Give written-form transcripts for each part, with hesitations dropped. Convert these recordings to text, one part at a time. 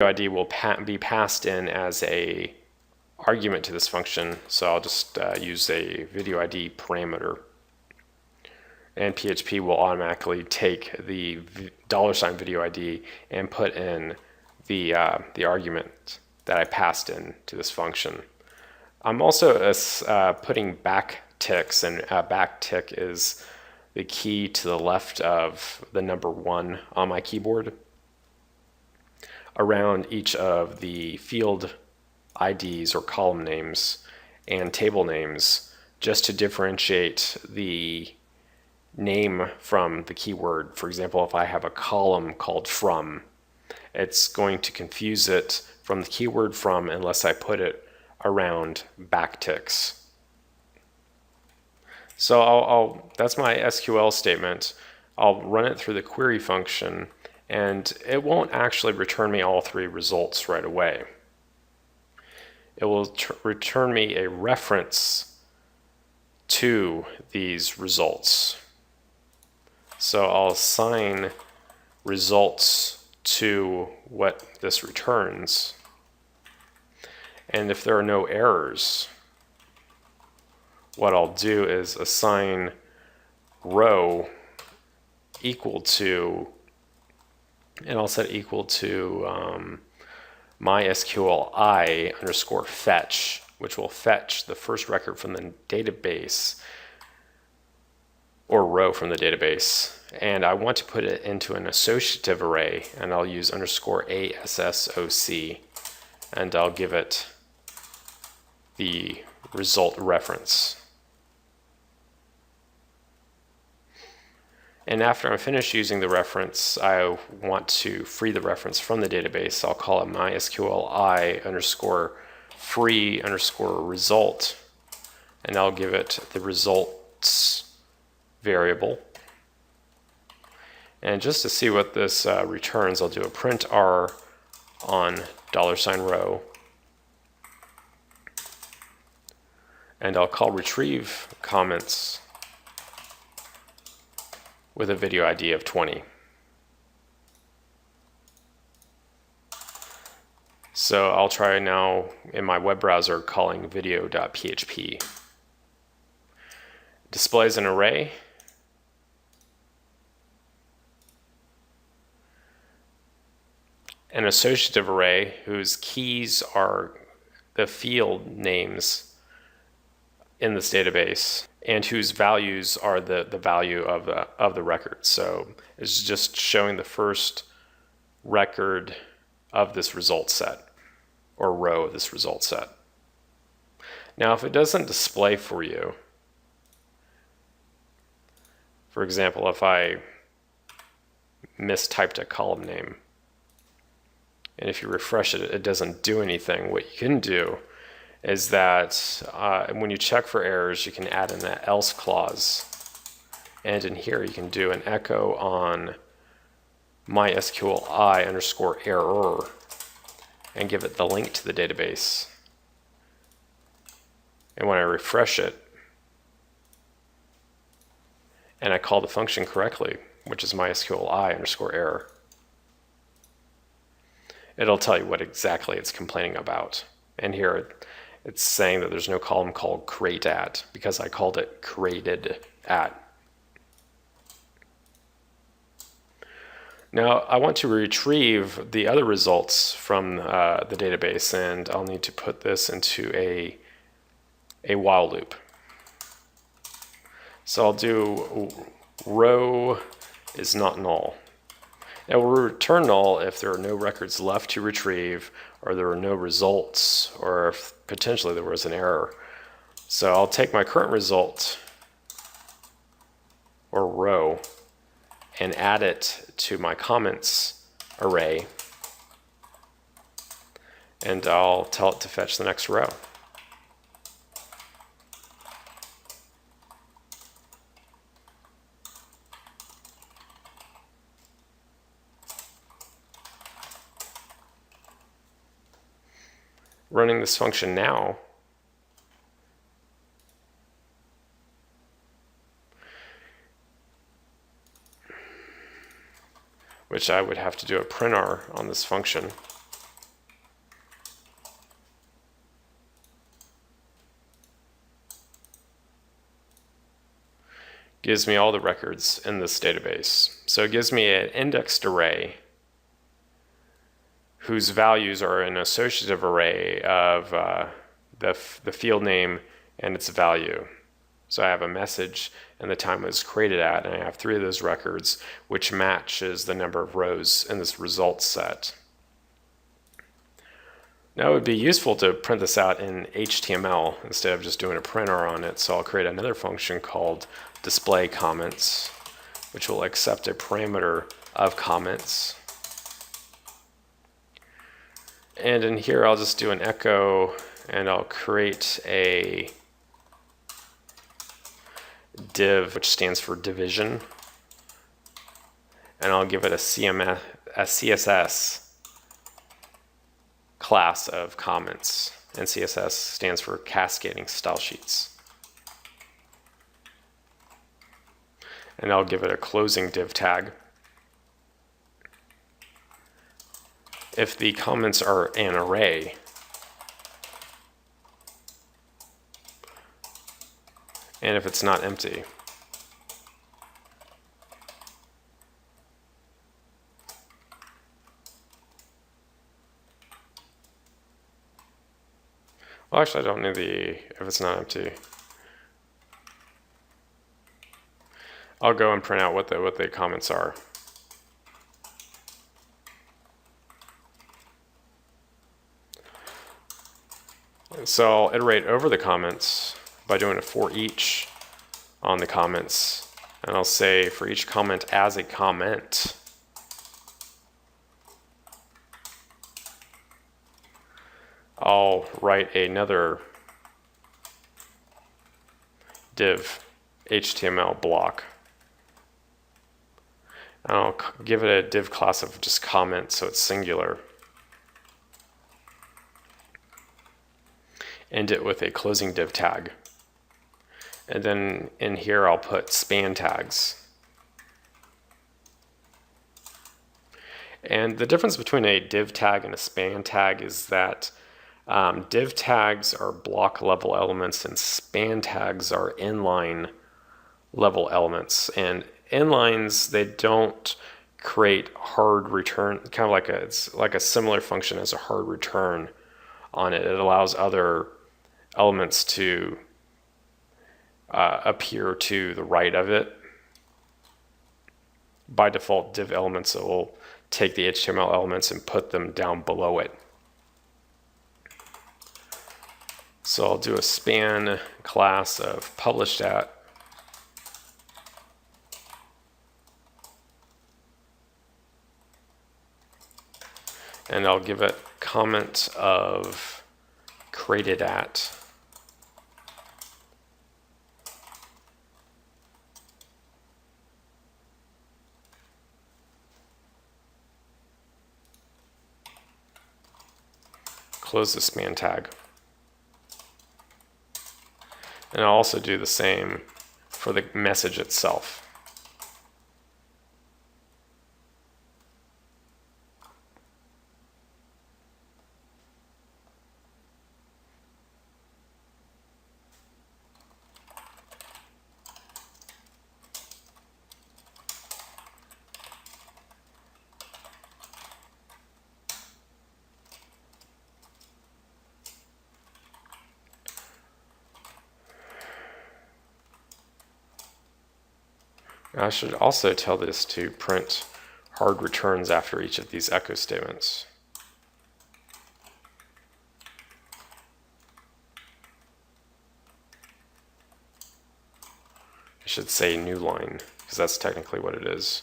ID will be passed in as a argument to this function, so I'll just use a video ID parameter, and PHP will automatically take the $video ID and put in the argument that I passed in to this function. I'm also putting backticks, and backtick is the key to the left of the number 1 on my keyboard around each of the field IDs or column names and table names, just to differentiate the name from the keyword. For example, if I have a column called from, it's going to confuse it from the keyword from unless I put it around backticks. So that's my SQL statement. I'll run it through the query function, and it won't actually return me all 3 results right away. It will return me a reference to these results. So I'll assign results to what this returns. And if there are no errors, what I'll do is assign row equal to, and I'll set equal to MySQL I underscore fetch, which will fetch the first record from the database or row from the database. And I want to put it into an associative array, and I'll use underscore ASSOC, and I'll give it the result reference. And after I'm finished using the reference, I want to free the reference from the database. I'll call it MySQL I underscore free underscore result, and I'll give it the results variable. And just to see what this returns, I'll do a print R on $row, and I'll call retrieve comments with a video ID of 20. So I'll try now in my web browser calling video.php. Displays an array, an associative array whose keys are the field names in this database, and whose values are the value of the record. So it's just showing the first record of this result set, or row of this result set. Now, if it doesn't display for you, for example, if I mistyped a column name, and if you refresh it, it doesn't do anything, what you can do is that when you check for errors, you can add in that else clause. And in here, you can do an echo on MySQL I underscore error and give it the link to the database. And when I refresh it, and I call the function correctly, which is MySQL I underscore error, it'll tell you what exactly it's complaining about. And here it's saying that there's no column called create at, because I called it created at. Now I want to retrieve the other results from the database, and I'll need to put this into a while loop. So I'll do row is not null. It will return null if there are no records left to retrieve, or there are no results, or if potentially there was an error. So I'll take my current result, or row, and add it to my comments array, and I'll tell it to fetch the next row. Running this function now, which I would have to do a print R on this function. gives me all the records in this database. So it gives me an indexed array whose values are an associative array of the field name and its value. So I have a message and the time it was created at, and I have 3 of those records, which matches the number of rows in this results set. Now it would be useful to print this out in HTML instead of just doing a printer on it, so I'll create another function called display comments, which will accept a parameter of comments. And in here I'll just do an echo, and I'll create a div, which stands for division, and I'll give it a CSS class of comments, and CSS stands for cascading style sheets. And I'll give it a closing div tag. If the comments are an array, and if it's not empty. Well, actually, I don't need if it's not empty. I'll go and print out what the comments are. So I'll iterate over the comments by doing a for each on the comments, and I'll say for each comment as a comment, I'll write another div HTML block, and I'll give it a div class of just comment, so it's singular. End it with a closing div tag. And then in here I'll put span tags. And the difference between a div tag and a span tag is that div tags are block level elements and span tags are inline level elements. And inlines, they don't create hard return, kind of like it's like a similar function as a hard return on it. It allows other elements to appear to the right of it. By default, div elements will take the HTML elements and put them down below it. So I'll do a span class of published at, and I'll give it comment of created at, close the span tag. And I'll also do the same for the message itself. I should also tell this to print hard returns after each of these echo statements. I should say new line, because that's technically what it is.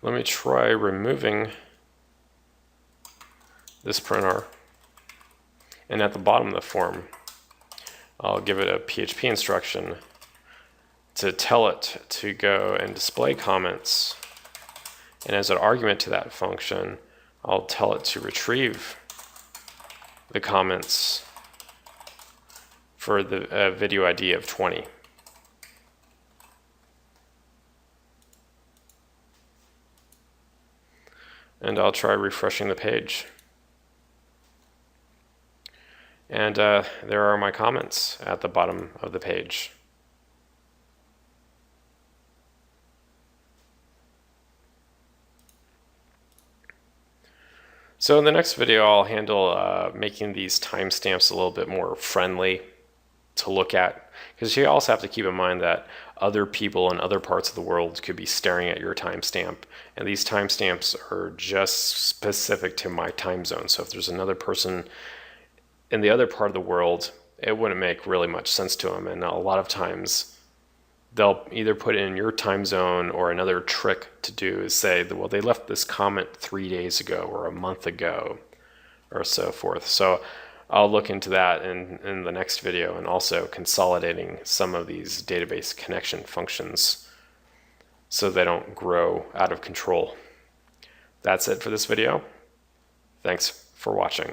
Let me try removing this printer, and at the bottom of the form I'll give it a PHP instruction to tell it to go and display comments, and as an argument to that function I'll tell it to retrieve the comments for the video ID of 20. And I'll try refreshing the page. And there are my comments at the bottom of the page. So in the next video, I'll handle making these timestamps a little bit more friendly to look at, because you also have to keep in mind that other people in other parts of the world could be staring at your timestamp, and these timestamps are just specific to my time zone. So if there's another person in the other part of the world, it wouldn't make really much sense to them, and a lot of times they'll either put it in your time zone, or another trick to do is say, well, they left this comment 3 days ago or a month ago or so forth. So I'll look into that in the next video, and also consolidating some of these database connection functions so they don't grow out of control. That's it for this video. Thanks for watching.